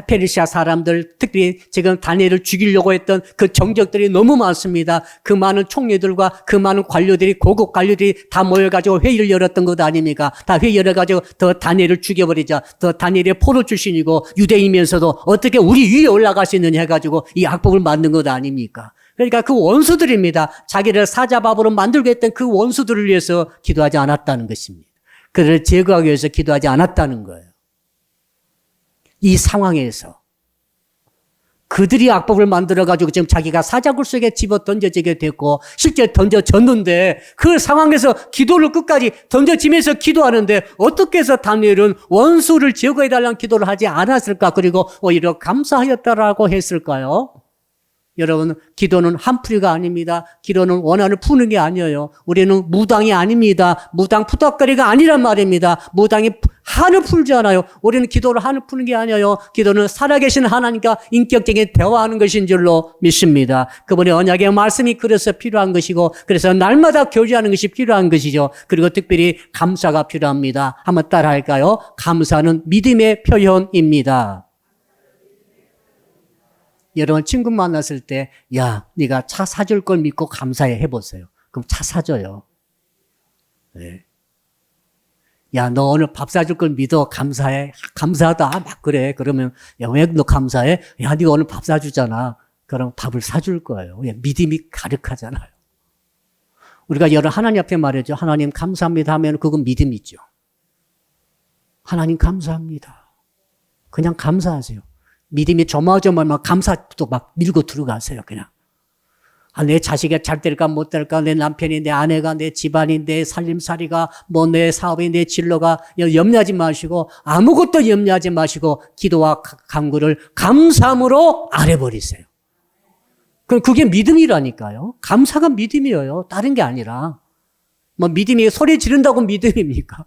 페르시아 사람들 특히 지금 다니엘을 죽이려고 했던 그 정적들이 너무 많습니다. 그 많은 총리들과 그 많은 관료들이 고급 관료들이 다 모여가지고 회의를 열었던 것 아닙니까? 다 회의 열어가지고 더 다니엘을 죽여버리자. 더 다니엘의 포로 출신이고 유대이면서도 어떻게 우리 위에 올라갈 수 있느냐 해가지고 이 악법을 만든 것 아닙니까? 그러니까 그 원수들입니다. 자기를 사자밥으로 만들고 했던 그 원수들을 위해서 기도하지 않았다는 것입니다. 그들을 제거하기 위해서 기도하지 않았다는 거예요. 이 상황에서 그들이 악법을 만들어가지고 지금 자기가 사자굴 속에 집어 던져지게 됐고 실제 던져졌는데 그 상황에서 기도를 끝까지 던져지면서 기도하는데 어떻게 해서 다니엘은 원수를 제거해달라는 기도를 하지 않았을까? 그리고 오히려 감사하였다라고 했을까요? 여러분, 기도는 한풀이가 아닙니다. 기도는 원한을 푸는 게 아니에요. 우리는 무당이 아닙니다. 무당 푸덕거리가 아니란 말입니다. 무당이 한을 풀지 않아요. 우리는 기도를 한을 푸는 게 아니에요. 기도는 살아계신 하나님과 인격적인 대화하는 것인 줄로 믿습니다. 그분의 언약의 말씀이 그래서 필요한 것이고 그래서 날마다 교제하는 것이 필요한 것이죠. 그리고 특별히 감사가 필요합니다. 한번 따라 할까요? 감사는 믿음의 표현입니다. 여러분 친구 만났을 때 야, 네가 차 사줄 걸 믿고 감사해 해보세요. 그럼 차 사줘요. 네. 야, 너 오늘 밥 사줄 걸 믿어 감사해. 감사하다. 막 그래. 그러면 야, 왜 너 감사해? 야, 네가 오늘 밥 사주잖아. 그럼 밥을 사줄 거예요. 믿음이 가득하잖아요. 우리가 여러 하나님 앞에 말이죠. 하나님 감사합니다 하면 그건 믿음이죠. 하나님 감사합니다. 그냥 감사하세요. 믿음이 조마조마하면 감사도 막 밀고 들어가세요, 그냥. 내 자식이 잘 될까 못 될까, 내 남편이, 내 아내가, 내 집안이, 내 살림살이가, 내 사업이, 내 진로가 염려하지 마시고, 아무것도 염려하지 마시고, 기도와 간구를 감사함으로 아뢰버리세요. 그럼 그게 믿음이라니까요. 감사가 믿음이에요. 다른 게 아니라. 믿음이 소리 지른다고 믿음입니까?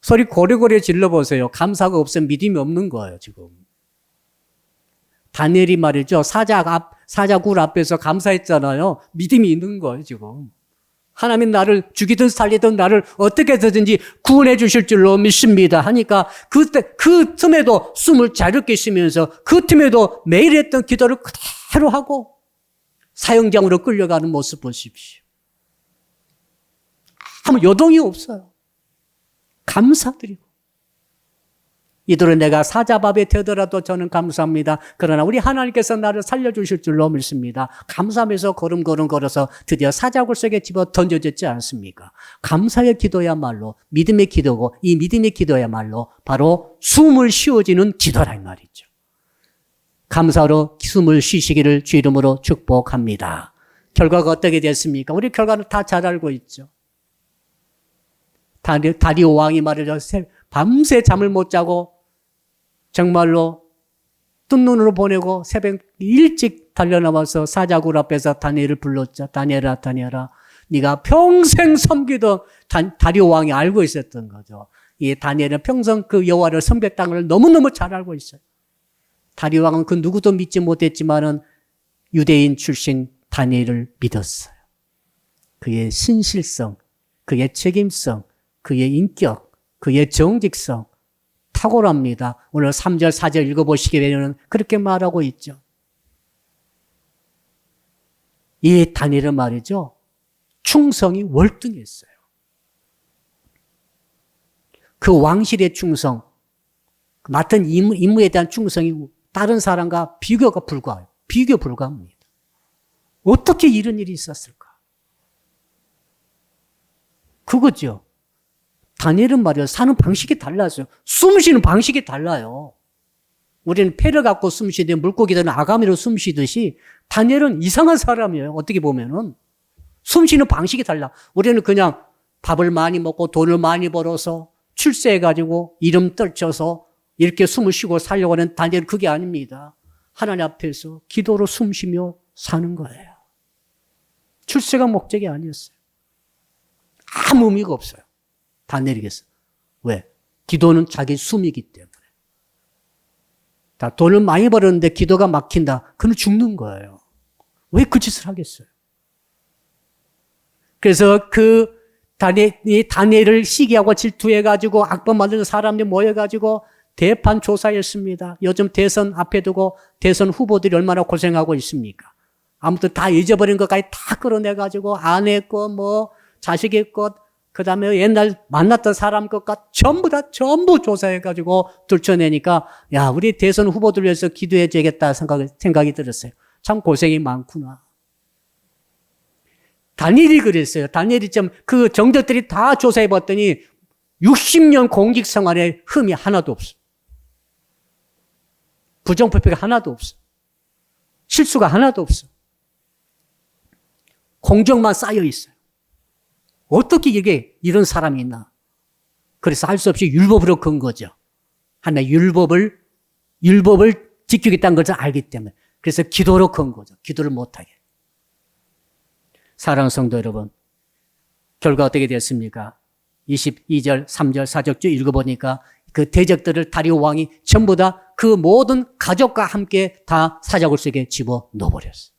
소리 고래고래 질러보세요. 감사가 없으면 믿음이 없는 거예요, 지금. 다니엘이 말이죠. 사자굴 앞에서 감사했잖아요. 믿음이 있는 거예요, 지금. 하나님 나를 죽이든 살리든 나를 어떻게 해서든지 구원해 주실 줄로 믿습니다. 하니까 그 틈에도 숨을 자유롭게 쉬면서 그 틈에도 매일 했던 기도를 그대로 하고 사형장으로 끌려가는 모습 보십시오. 아무 요동이 없어요. 감사드리고. 이대로 내가 사자밥이 되더라도 저는 감사합니다. 그러나 우리 하나님께서 나를 살려주실 줄로 믿습니다. 감사하면서 걸음걸음 걸어서 드디어 사자굴 속에 집어 던져졌지 않습니까? 감사의 기도야말로 믿음의 기도고 이 믿음의 기도야말로 바로 숨을 쉬어지는 기도란 말이죠. 감사로 숨을 쉬시기를 주 이름으로 축복합니다. 결과가 어떻게 됐습니까? 우리 결과는 다 잘 알고 있죠. 다리오 왕이 말이죠. 밤새 잠을 못 자고 정말로 뜬 눈으로 보내고 새벽 일찍 달려나와서 사자굴 앞에서 다니엘을 불렀죠. 다니엘아, 다니엘아, 네가 평생 섬기던 다리오 왕이 알고 있었던 거죠. 이 다니엘은 평생 그 여호와를 섬겼다는 걸 너무너무 잘 알고 있어요. 다리오 왕은 그 누구도 믿지 못했지만은 유대인 출신 다니엘을 믿었어요. 그의 신실성, 그의 책임성, 그의 인격, 그의 정직성 탁월합니다. 오늘 3절, 4절 읽어보시게 되면 그렇게 말하고 있죠. 이 다니엘은 말이죠. 충성이 월등했어요. 그 왕실의 충성, 맡은 임무에 대한 충성이 다른 사람과 비교가 불가해요. 비교 불가합니다. 어떻게 이런 일이 있었을까? 그거죠. 다니엘은 말이에요. 사는 방식이 달라서요. 숨 쉬는 방식이 달라요. 우리는 폐를 갖고 숨 쉬되 물고기들은 아가미로 숨 쉬듯이 다니엘은 이상한 사람이에요. 어떻게 보면은. 숨 쉬는 방식이 달라. 우리는 그냥 밥을 많이 먹고 돈을 많이 벌어서 출세해가지고 이름 떨쳐서 이렇게 숨을 쉬고 살려고 하는 다니엘은 그게 아닙니다. 하나님 앞에서 기도로 숨 쉬며 사는 거예요. 출세가 목적이 아니었어요. 아무 의미가 없어요. 다니엘에게서. 왜? 기도는 자기 숨이기 때문에. 돈을 많이 벌었는데 기도가 막힌다. 그는 죽는 거예요. 왜 그 짓을 하겠어요? 그래서 그 다니엘을 시기하고 질투해가지고 악범 만드는 사람들이 모여가지고 대판 조사했습니다. 요즘 대선 앞에 두고 대선 후보들이 얼마나 고생하고 있습니까? 아무튼 다 잊어버린 것까지 다 끌어내가지고 아내 것, 뭐 자식의 것, 그 다음에 옛날 만났던 사람 것과 전부 조사해가지고 들춰내니까 야, 우리 대선 후보들 위해서 기도해줘야겠다 생각이 들었어요. 참 고생이 많구나. 다니엘이 그랬어요. 다니엘이 그 정적들이 다 조사해봤더니 60년 공직 생활에 흠이 하나도 없어. 부정부패가 하나도 없어. 실수가 하나도 없어. 공정만 쌓여 있어요. 어떻게 이게 이런 사람이 있나? 그래서 할 수 없이 율법으로 건 거죠. 하나의 율법을 지키겠다는 것을 알기 때문에. 그래서 기도로 건 거죠. 기도를 못하게. 사랑하는 성도 여러분, 결과 어떻게 됐습니까? 22절, 3절, 4절 쭉 읽어보니까 그 대적들을 다리오 왕이 전부 다 그 모든 가족과 함께 다 사자굴 속에 집어 넣어버렸어요.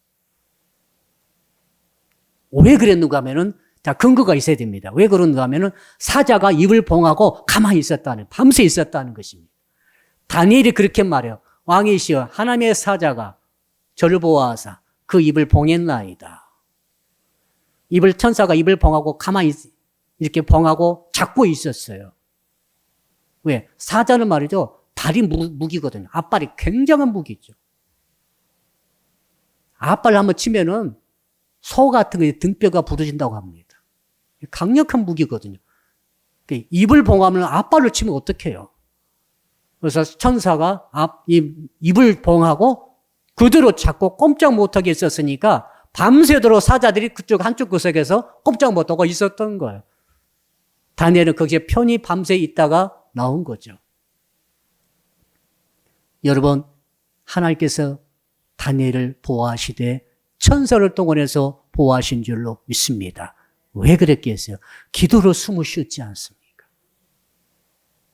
왜 그랬는가 하면은 자, 근거가 있어야 됩니다. 왜 그런가 하면은 사자가 입을 봉하고 가만히 있었다는, 밤새 있었다는 것입니다. 다니엘이 그렇게 말해요. 왕이시여, 하나님의 사자가 저를 보아하사 그 입을 봉했나이다. 천사가 입을 봉하고 가만히 이렇게 봉하고 잡고 있었어요. 왜? 사자는 말이죠. 다리 무기거든요. 앞발이 굉장한 무기죠. 앞발을 한번 치면은 소 같은 게 등뼈가 부러진다고 합니다. 강력한 무기거든요. 입을 봉하면 앞발을 치면 어떡해요? 그래서 천사가 입을 봉하고 그대로 잡고 꼼짝 못하게 있었으니까 밤새도록 사자들이 그쪽 한쪽 구석에서 꼼짝 못하고 있었던 거예요. 다니엘은 거기에 편히 밤새 있다가 나온 거죠. 여러분, 하나님께서 다니엘을 보호하시되 천사를 동원해서 보호하신 줄로 믿습니다. 왜 그랬겠어요? 기도로 숨을 쉬었지 않습니까?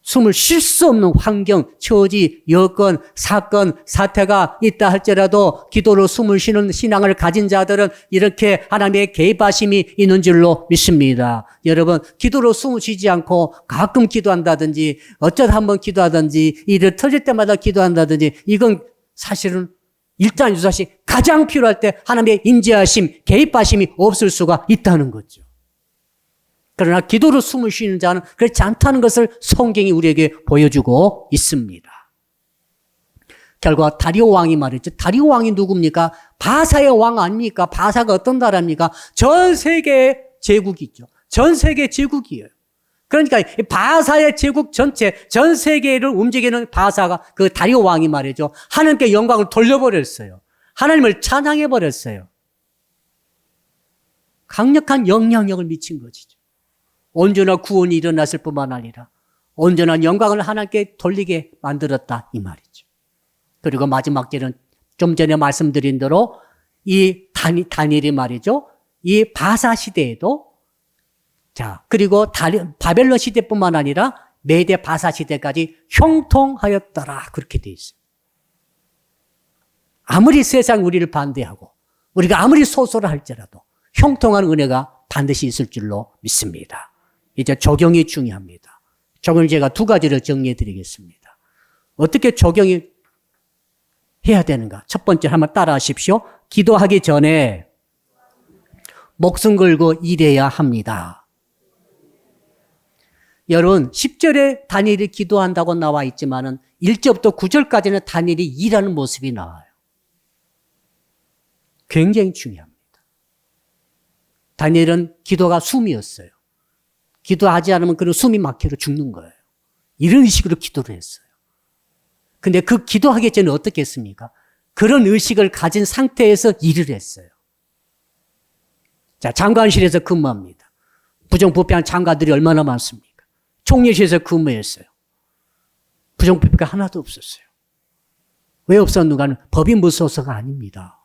숨을 쉴 수 없는 환경, 처지, 여건, 사건, 사태가 있다 할지라도 기도로 숨을 쉬는 신앙을 가진 자들은 이렇게 하나님의 개입하심이 있는 줄로 믿습니다. 여러분, 기도로 숨을 쉬지 않고 가끔 기도한다든지 어쩌다 한번 기도하든지 일을 터질 때마다 기도한다든지 이건 사실은 일단유사시 가장 필요할 때 하나님의 임재하심, 개입하심이 없을 수가 있다는 거죠. 그러나 기도로 숨을 쉬는 자는 그렇지 않다는 것을 성경이 우리에게 보여주고 있습니다. 결과 다리오 왕이 말했죠. 다리오 왕이 누굽니까? 바사의 왕 아닙니까? 바사가 어떤 나라입니까? 전 세계의 제국이죠. 전 세계 제국이에요. 그러니까 바사의 제국 전체, 전 세계를 움직이는 바사가 그 다리오 왕이 말이죠. 하나님께 영광을 돌려버렸어요. 하나님을 찬양해버렸어요. 강력한 영향력을 미친 것이죠. 언제나 구원이 일어났을 뿐만 아니라 언제나 영광을 하나님께 돌리게 만들었다 이 말이죠. 그리고 마지막 절은 좀 전에 말씀드린 대로 이 다니엘이 말이죠. 이 바사 시대에도 자, 그리고 바벨론 시대뿐만 아니라 메대 바사 시대까지 형통하였더라. 그렇게 돼 있어요. 아무리 세상 우리를 반대하고 우리가 아무리 소소를 할지라도 형통한 은혜가 반드시 있을 줄로 믿습니다. 이제 적용이 중요합니다. 적용을 제가 두 가지를 정리해 드리겠습니다. 어떻게 적용이 해야 되는가? 첫 번째 한번 따라 하십시오. 기도하기 전에 목숨 걸고 일해야 합니다. 여러분 10절에 다니엘이 기도한다고 나와 있지만은 1절부터 9절까지는 다니엘이 일하는 모습이 나와요. 굉장히 중요합니다. 다니엘은 기도가 숨이었어요. 기도하지 않으면 그런 숨이 막혀서 죽는 거예요. 이런 식으로 기도를 했어요. 근데 그 기도하기 전에 어떻게 했습니까? 그런 의식을 가진 상태에서 일을 했어요. 자, 장관실에서 근무합니다. 부정부패한 장관들이 얼마나 많습니까? 총리실에서 근무했어요. 부정부패가 하나도 없었어요. 왜 없었는가는 법이 무서워서가 아닙니다.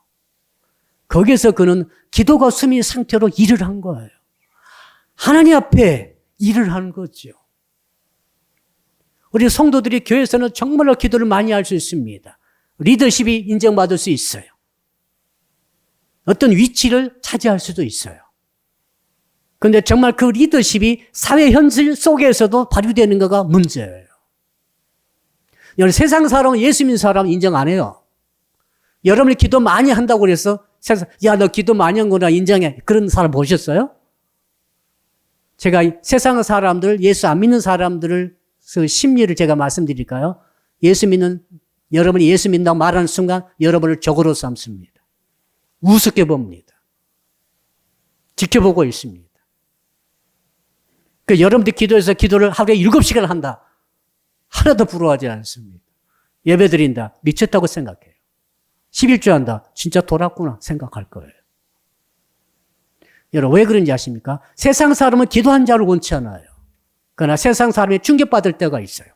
거기서 그는 기도가 숨인 상태로 일을 한 거예요. 하나님 앞에 일을 하는 거죠. 우리 성도들이 교회에서는 정말로 기도를 많이 할 수 있습니다. 리더십이 인정받을 수 있어요. 어떤 위치를 차지할 수도 있어요. 그런데 정말 그 리더십이 사회 현실 속에서도 발휘되는 거가 문제예요. 여러분 세상 사람은 예수 믿는 사람 인정 안 해요. 여러분이 기도 많이 한다고 그래서 세상 야 너 기도 많이 한 거나 인정해. 그런 사람 보셨어요? 제가 세상 사람들 예수 안 믿는 사람들을 그 심리를 제가 말씀드릴까요? 여러분이 예수 믿는다고 말하는 순간 여러분을 적으로 삼습니다. 우습게 봅니다. 지켜보고 있습니다. 그 여러분들이 기도해서 기도를 하루에 7시간 한다. 하나도 부러워하지 않습니다. 예배 드린다. 미쳤다고 생각해요. 11조 한다. 진짜 돌았구나 생각할 거예요. 여러분 왜 그런지 아십니까? 세상 사람은 기도한 자를 원치 않아요. 그러나 세상 사람이 충격받을 때가 있어요.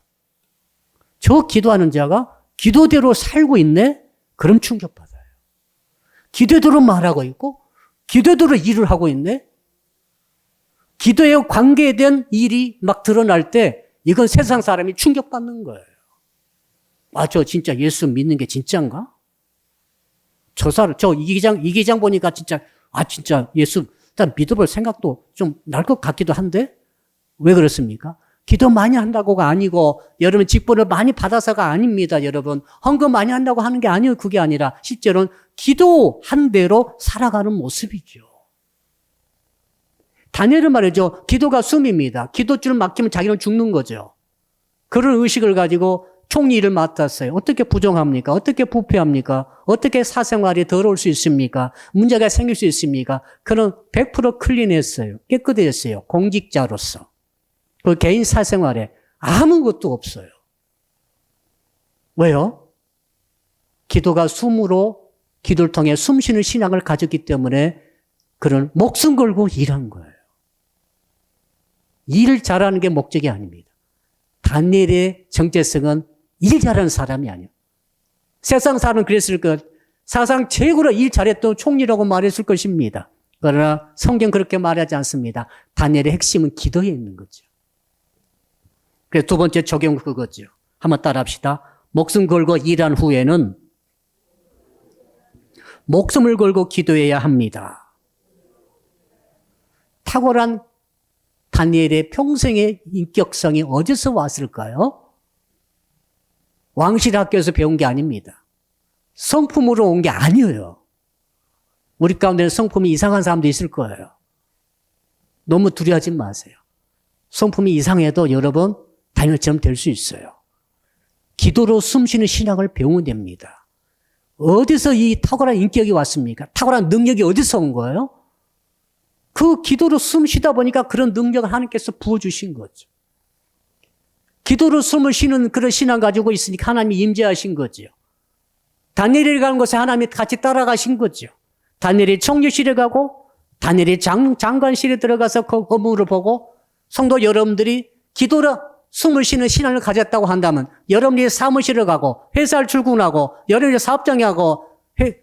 저 기도하는 자가 기도대로 살고 있네? 그럼 충격받아요. 기도대로 말하고 있고 기도대로 일을 하고 있네? 기도에 관계된 일이 막 드러날 때 이건 세상 사람이 충격받는 거예요. 아, 저 진짜 예수 믿는 게 진짜인가? 이 기장 보니까 진짜 예수 일단 믿어볼 생각도 좀 날 것 같기도 한데? 왜 그렇습니까? 기도 많이 한다고가 아니고 여러분 직분을 많이 받아서가 아닙니다. 여러분 헌금 많이 한다고 하는 게 아니에요. 그게 아니라 실제로는 기도한 대로 살아가는 모습이죠. 다니엘은 말이죠. 기도가 숨입니다. 기도줄 막히면 자기는 죽는 거죠. 그런 의식을 가지고 총리 일을 맡았어요. 어떻게 부정합니까? 어떻게 부패합니까? 어떻게 사생활이 더러울 수 있습니까? 문제가 생길 수 있습니까? 그는 100% 클린했어요. 깨끗했어요. 공직자로서. 그 개인 사생활에 아무것도 없어요. 왜요? 기도가 숨으로 기도를 통해 숨쉬는 신앙을 가졌기 때문에 그런 목숨 걸고 일한 거예요. 일을 잘하는 게 목적이 아닙니다. 다니엘의 정체성은 일 잘하는 사람이 아니에요. 세상 사람은 그랬을 것, 사상 최고로 일 잘했던 총리라고 말했을 것입니다. 그러나 성경 그렇게 말하지 않습니다. 다니엘의 핵심은 기도에 있는 거죠. 그래서 두 번째 적용 그거죠. 한번 따라 합시다. 목숨 걸고 일한 후에는 목숨을 걸고 기도해야 합니다. 탁월한 다니엘의 평생의 인격성이 어디서 왔을까요? 왕실 학교에서 배운 게 아닙니다. 성품으로 온 게 아니에요. 우리 가운데 성품이 이상한 사람도 있을 거예요. 너무 두려워하지 마세요. 성품이 이상해도 여러분 다니엘처럼 될 수 있어요. 기도로 숨쉬는 신앙을 배우면 됩니다. 어디서 이 탁월한 인격이 왔습니까? 탁월한 능력이 어디서 온 거예요? 그 기도로 숨쉬다 보니까 그런 능력을 하나님께서 부어주신 거죠. 기도로 숨을 쉬는 그런 신앙 가지고 있으니까 하나님이 임재하신 거죠. 다니엘이 가는 곳에 하나님이 같이 따라가신 거죠. 다니엘이 총리실에 가고 다니엘이 장관실에 들어가서 그 업무를 보고 성도 여러분들이 기도로 숨을 쉬는 신앙을 가졌다고 한다면 여러분이 사무실에 가고 회사를 출근하고 여러분이 사업장에 가고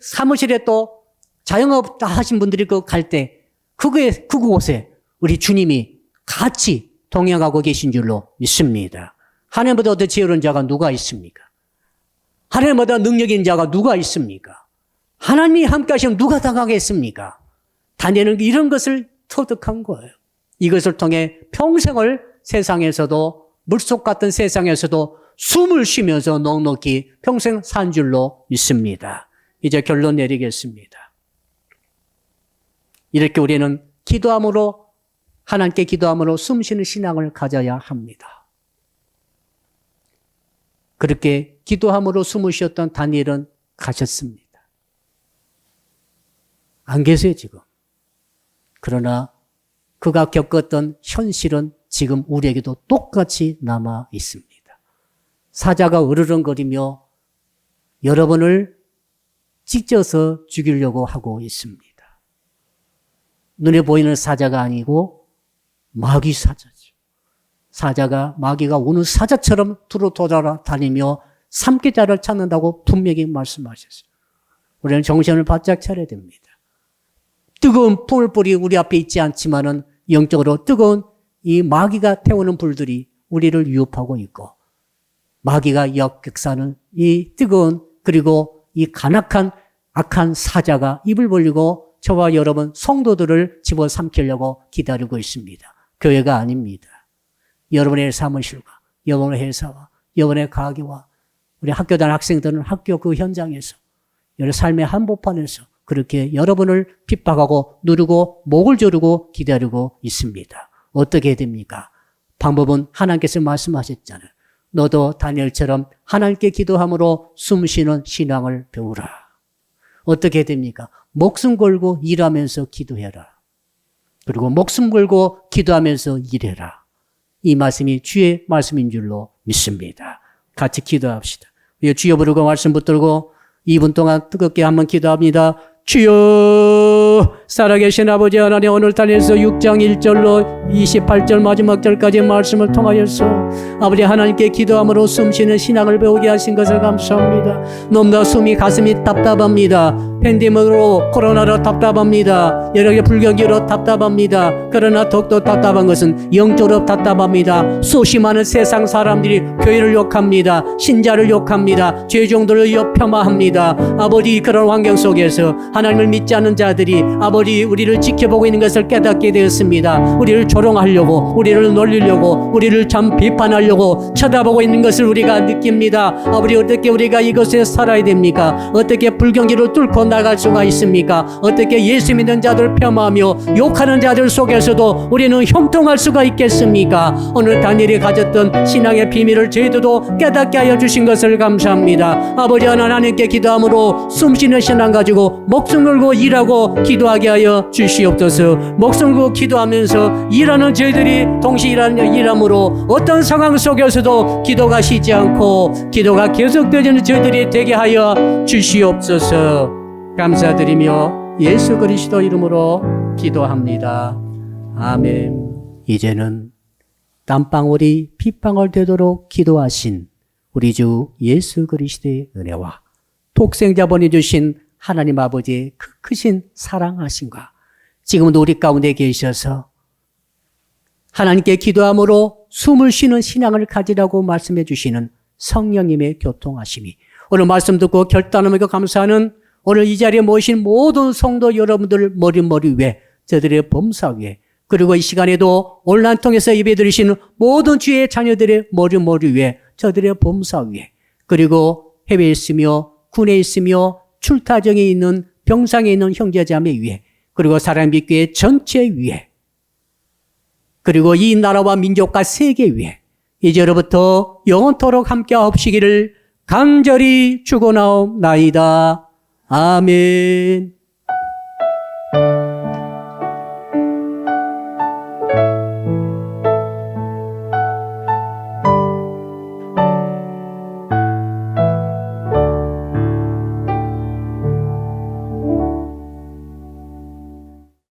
사무실에 또 자영업 다 하신 분들이 갈 때 그곳에 우리 주님이 같이 동행하고 계신 줄로 믿습니다. 하나님보다 더 지혜로운 자가 누가 있습니까? 하나님보다 능력 있는 자가 누가 있습니까? 하나님이 함께 하시면 누가 당하겠습니까? 다니엘은 이런 것을 터득한 거예요. 이것을 통해 평생을 세상에서도 물속 같은 세상에서도 숨을 쉬면서 넉넉히 평생 산 줄로 믿습니다. 이제 결론 내리겠습니다. 이렇게 우리는 기도함으로 하나님께 기도함으로 숨쉬는 신앙을 가져야 합니다. 그렇게 기도함으로 숨을 쉬었던 다니엘은 가셨습니다. 안 계세요, 지금. 그러나 그가 겪었던 현실은 지금 우리에게도 똑같이 남아 있습니다. 사자가 으르렁거리며 여러분을 찢어서 죽이려고 하고 있습니다. 눈에 보이는 사자가 아니고 마귀 사자죠. 마귀가 오는 사자처럼 두루 돌아다니며 삼키자를 찾는다고 분명히 말씀하셨어요. 우리는 정신을 바짝 차려야 됩니다. 뜨거운 풀불이 우리 앞에 있지 않지만은 영적으로 뜨거운 이 마귀가 태우는 불들이 우리를 위협하고 있고 마귀가 역격사는 이 뜨거운 그리고 이 간악한 악한 사자가 입을 벌리고 저와 여러분 성도들을 집어삼키려고 기다리고 있습니다. 교회가 아닙니다. 여러분의 사무실과 여러분의 회사와 여러분의 가게와 우리 학교 다니는 학생들은 학교 그 현장에서 여러 삶의 한복판에서 그렇게 여러분을 핍박하고 누르고 목을 조르고 기다리고 있습니다. 어떻게 해야 됩니까? 방법은 하나님께서 말씀하셨잖아요. 너도 다니엘처럼 하나님께 기도함으로 숨쉬는 신앙을 배우라. 어떻게 해야 됩니까? 목숨 걸고 일하면서 기도해라. 그리고 목숨 걸고 기도하면서 일해라. 이 말씀이 주의 말씀인 줄로 믿습니다. 같이 기도합시다. 주여 부르고 말씀 붙들고 2분 동안 뜨겁게 한번 기도합니다. 주여 살아계신 아버지 하나님 오늘 달려서 6장 1절로 28절 마지막 절까지 말씀을 통하여서 아버지 하나님께 기도함으로 숨쉬는 신앙을 배우게 하신 것을 감사합니다. 너무나 숨이 가슴이 답답합니다. 팬데믹으로 코로나로 답답합니다. 여러 개 불경기로 답답합니다. 그러나 더욱더 답답한 것은 영적으로 답답합니다. 수없이 많은 세상 사람들이 교회를 욕합니다. 신자를 욕합니다. 죄종들을 폄하합니다. 아버지 그런 환경 속에서 하나님을 믿지 않는 자들이 아버지 우리를 지켜보고 있는 것을 깨닫게 되었습니다. 우리를 조롱하려고 우리를 놀리려고 우리를 참 비판하려고 쳐다보고 있는 것을 우리가 느낍니다. 아버지 어떻게 우리가 이것에 살아야 됩니까? 어떻게 불경기를 뚫고 나갈 수가 있습니까? 어떻게 예수 믿는 자들 폄하하며 욕하는 자들 속에서도 우리는 형통할 수가 있겠습니까? 오늘 다니엘이 가졌던 신앙의 비밀을 저희들도 깨닫게 하여 주신 것을 감사합니다. 아버지 하나님께 기도함으로 숨쉬는 신앙 가지고 목숨 걸고 일하고 기도하게 하여 주시옵소서. 목숨 걸고 기도하면서 일하는 저희들이 동시에 일함으로 어떤 상황 속에서도 기도가 쉬지 않고 기도가 계속되는 저희들이 되게 하여 주시옵소서. 감사드리며 예수 그리스도 이름으로 기도합니다. 아멘. 이제는 땀방울이 핏방울 되도록 기도하신 우리 주 예수 그리스도의 은혜와 독생자 보내주신 하나님 아버지의 그 크신 사랑하심과 지금도 우리 가운데 계셔서 하나님께 기도함으로 숨을 쉬는 신앙을 가지라고 말씀해 주시는 성령님의 교통하심이 오늘 말씀 듣고 결단하며 감사하는 오늘 이 자리에 모이신 모든 성도 여러분들 머리 위에 저들의 범사 위에 그리고 이 시간에도 온라인 통해서 예배 드리시는 모든 주의 자녀들의 머리 위에 저들의 범사 위에 그리고 해외에 있으며 군에 있으며 출타정에 있는 병상에 있는 형제자매 위에 그리고 사랑빛교회 전체 위에 그리고 이 나라와 민족과 세계 위에 이제로부터 영원토록 함께하옵시기를 간절히 축원하옵나이다. 아멘.